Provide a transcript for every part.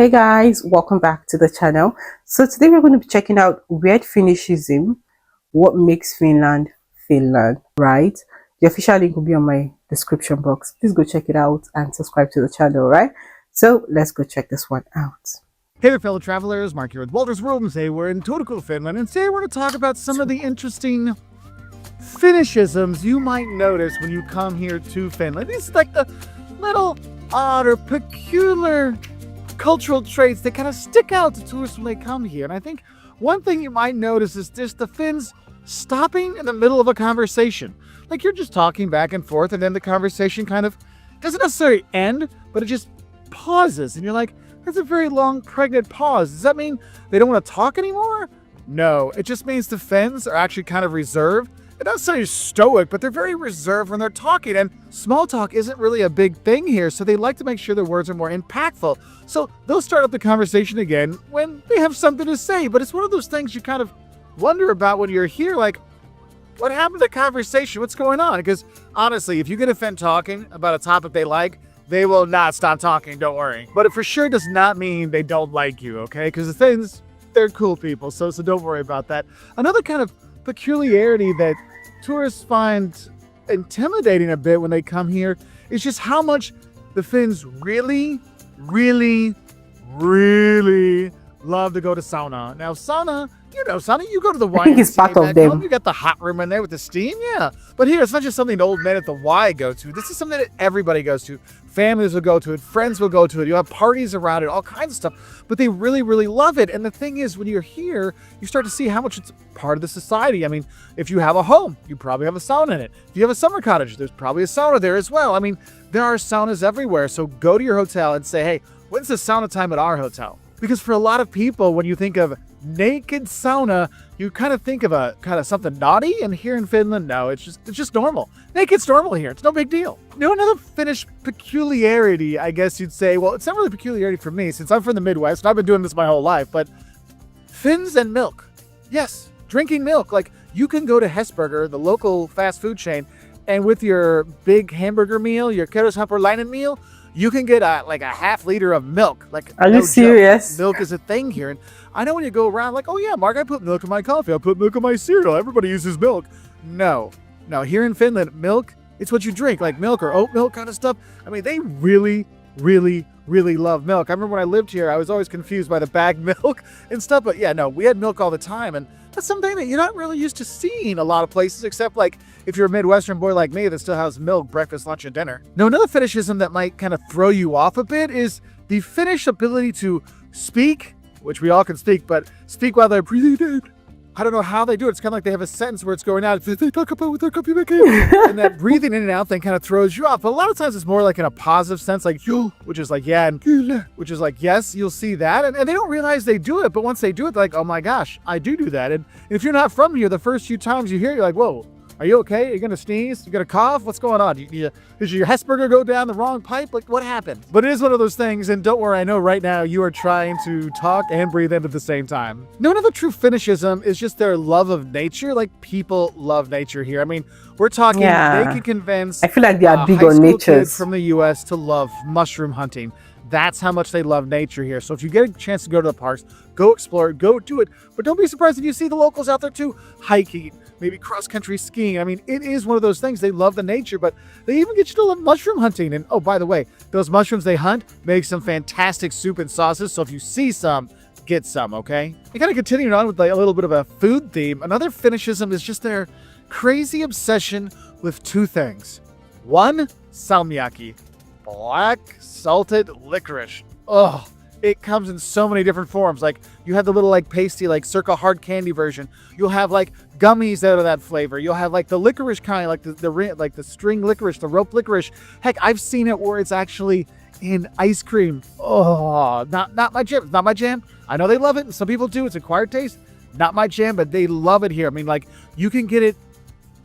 Hey guys, welcome back to the channel. So today we're going to be checking out weird Finnish-ism, what makes Finland, Finland, right? The official link will be on my description box. Please go check it out and subscribe to the channel, right? So let's go check this one out. Hey there, fellow travelers. Mark here with Walter's World, and today we're in Turku, Finland, and today we're going to talk about some of the interesting Finnish-isms you might notice when you come here to Finland. These like the little odd or peculiar cultural traits that kind of stick out to tourists when they come here. And I think one thing you might notice is just the Finns stopping in the middle of a conversation. Like you're just talking back and forth, and then the conversation kind of doesn't necessarily end, but it just pauses, and you're like, that's a very long, pregnant pause. Does that mean they don't want to talk anymore? No, it just means the Finns are actually kind of reserved. They're not necessarily stoic, but they're very reserved when they're talking, and small talk isn't really a big thing here, so they like to make sure their words are more impactful. So they'll start up the conversation again when they have something to say, but it's one of those things you kind of wonder about when you're here, like, what happened to the conversation? What's going on? Because honestly, if you get a Finn talking about a topic they like, they will not stop talking, don't worry. But it for sure does not mean they don't like you, okay? Because the Finns, they're cool people, so don't worry about that. Another kind of peculiarity that tourists find intimidating a bit when they come here is just how much the Finns really love to go to sauna. Now, sauna, you know, sauna, you go to the Y. I think it's part of them. You got the hot room in there with the steam, yeah. But here, it's not just something old men at the Y go to. This is something that everybody goes to. Families will go to it. Friends will go to it. You have parties around it, all kinds of stuff. But they really love it. And the thing is, when you're here, you start to see how much it's part of the society. I mean, if you have a home, you probably have a sauna in it. If you have a summer cottage, there's probably a sauna there as well. I mean, there are saunas everywhere. So go to your hotel and say, hey, when's the sauna time at our hotel? Because for a lot of people, when you think of naked sauna, you kind of think of a kind of something naughty. And here in Finland, no, it's just normal. Naked's normal here. It's no big deal. You know, another Finnish peculiarity, I guess you'd say, well, it's not really a peculiarity for me since I'm from the Midwest and I've been doing this my whole life, but Finns and milk. Yes, drinking milk. Like you can go to Hesburger, the local fast food chain, and with your big hamburger meal, your Kerroshamburlainen meal, you can get like a half liter of milk. Like, are you serious? Milk is a thing here. And I know when you go around like, oh yeah, Mark, I put milk in my coffee. I put milk in my cereal. Everybody uses milk. No, here in Finland, milk, it's what you drink, like milk or oat milk kind of stuff. I mean, they really love milk. I remember when I lived here, I was always confused by the bagged milk and stuff. But yeah, no, we had milk all the time. And that's something that you're not really used to seeing a lot of places, except like if you're a Midwestern boy like me that still has milk, breakfast, lunch, and dinner. Now, another Finnish-ism that might kind of throw you off a bit is the Finnish ability to speak, which we all can speak, but speak while they're breathing in. I don't know how they do it. It's kind of like they have a sentence where it's going out. They talk about what they're communicating. And that breathing in and out thing kind of throws you off. But a lot of times it's more like in a positive sense, like yo, which is like yeah, and which is like yes, you'll see that. And they don't realize they do it. But once they do it, they're like, oh my gosh, I do that. And if you're not from here, the first few times you hear it, you're like, whoa, are you okay? Are you going to sneeze? You going to cough? What's going on? Did your Hesburger go down the wrong pipe? Like, what happened? But it is one of those things, and don't worry, I know right now you are trying to talk and breathe in at the same time. No, another true Finnish-ism is just their love of nature. Like, people love nature here. I mean, we're talking, they can convince I feel like they are big high on school nature kid from the U.S. to love mushroom hunting. That's how much they love nature here. So if you get a chance to go to the parks, go explore, go do it. But don't be surprised if you see the locals out there too, hiking, maybe cross-country skiing. I mean, it is one of those things. They love the nature, but they even get you to love mushroom hunting. And oh, by the way, those mushrooms they hunt make some fantastic soup and sauces. So if you see some, get some, okay? And kind of continuing on with like a little bit of a food theme, another Finnish-ism is just their crazy obsession with two things. One, salmiakki, black salted licorice. Oh, it comes in so many different forms. Like you have the little like pasty, like Circle hard candy version. You'll have like gummies out of that flavor. You'll have like the licorice kind, like the string licorice, the rope licorice. Heck, I've seen it where it's actually in ice cream. Oh, not my jam. It's not my jam. I know they love it, and some people do. It's acquired taste. Not my jam, but they love it here. I mean, like you can get it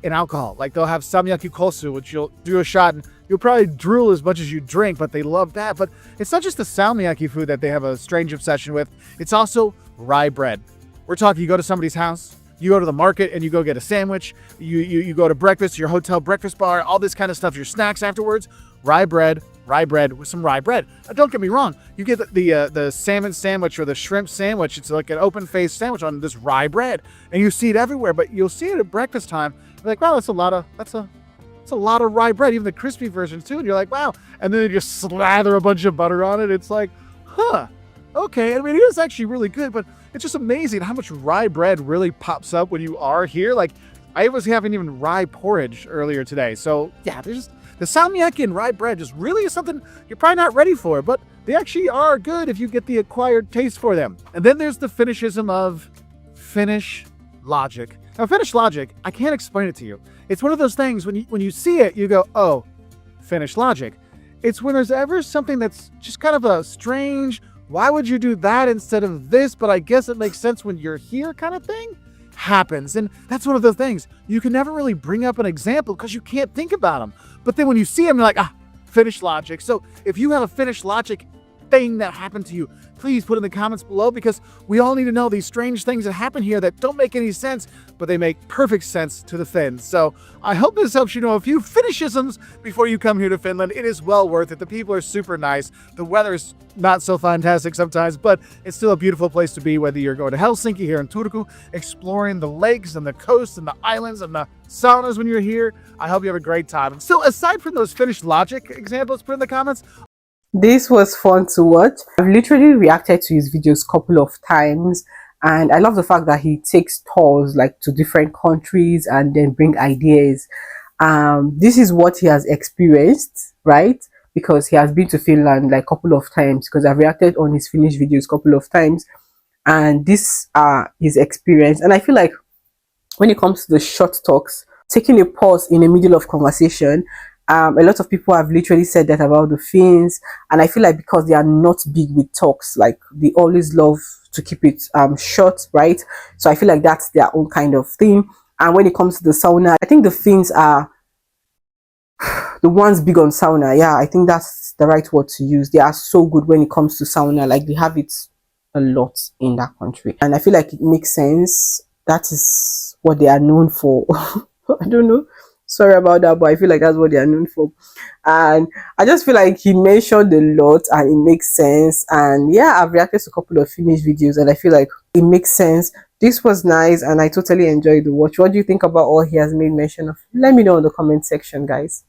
in alcohol. Like they'll have samyaki kosu, which you'll do a shot and you'll probably drool as much as you drink, but they love that. But it's not just the salmiakki food that they have a strange obsession with. It's also rye bread. We're talking, you go to somebody's house, you go to the market and you go get a sandwich, you go to breakfast, your hotel breakfast bar, all this kind of stuff, your snacks afterwards, rye bread, rye bread with some rye bread. Now, don't get me wrong. You get the salmon sandwich or the shrimp sandwich. It's like an open-faced sandwich on this rye bread, and you see it everywhere. But you'll see it at breakfast time. You're like, wow, that's a lot of rye bread, even the crispy version too. And you're like, wow. And then you just slather a bunch of butter on it. It's like, huh, okay. I mean, it is actually really good, but it's just amazing how much rye bread really pops up when you are here. Like, I was having even rye porridge earlier today. So yeah, there's the salmiakki and rye bread just really is something you're probably not ready for, but they actually are good if you get the acquired taste for them. And then there's the Finnish-ism of Finnish logic. Now, Finnish logic, I can't explain it to you. It's one of those things when you see it, you go, oh, Finnish logic. It's when there's ever something that's just kind of a strange, why would you do that instead of this? But I guess it makes sense when you're here kind of thing happens. And that's one of those things. You can never really bring up an example because you can't think about them. But then when you see them, you're like, Finnish logic. So if you have a Finnish logic thing that happened to you, please put in the comments below, because we all need to know these strange things that happen here that don't make any sense, but they make perfect sense to the Finns. So I hope this helps you know a few Finnish-isms before you come here to Finland. It is well worth it. The people are super nice. The weather's not so fantastic sometimes, but it's still a beautiful place to be, whether you're going to Helsinki, here in Turku, exploring the lakes and the coast and the islands and the saunas when you're here. I hope you have a great time. So aside from those Finnish logic examples, put in the comments. This was fun to watch. I've literally reacted to his videos a couple of times, and I love the fact that he takes tours like to different countries and then bring ideas. This is what he has experienced, right? Because he has been to Finland like a couple of times, because I've reacted on his Finnish videos a couple of times, and this his experience. And I feel like when it comes to the short talks, taking a pause in the middle of conversation, a lot of people have literally said that about the Finns, and I feel like because they are not big with talks, like they always love to keep it short, right? So I feel like that's their own kind of thing. And when it comes to the sauna, I think the Finns are the ones big on sauna. Yeah, I think that's the right word to use. They are so good when it comes to sauna. Like, they have it a lot in that country, and I feel like it makes sense. That is what they are known for. I don't know, sorry about that, but I feel like that's what they are known for. And I just feel like he mentioned a lot and it makes sense. And yeah, I've reacted to a couple of Finnish videos and I feel like it makes sense. This was nice and I totally enjoyed the watch. What do you think about all he has made mention of? Let me know in the comment section, guys.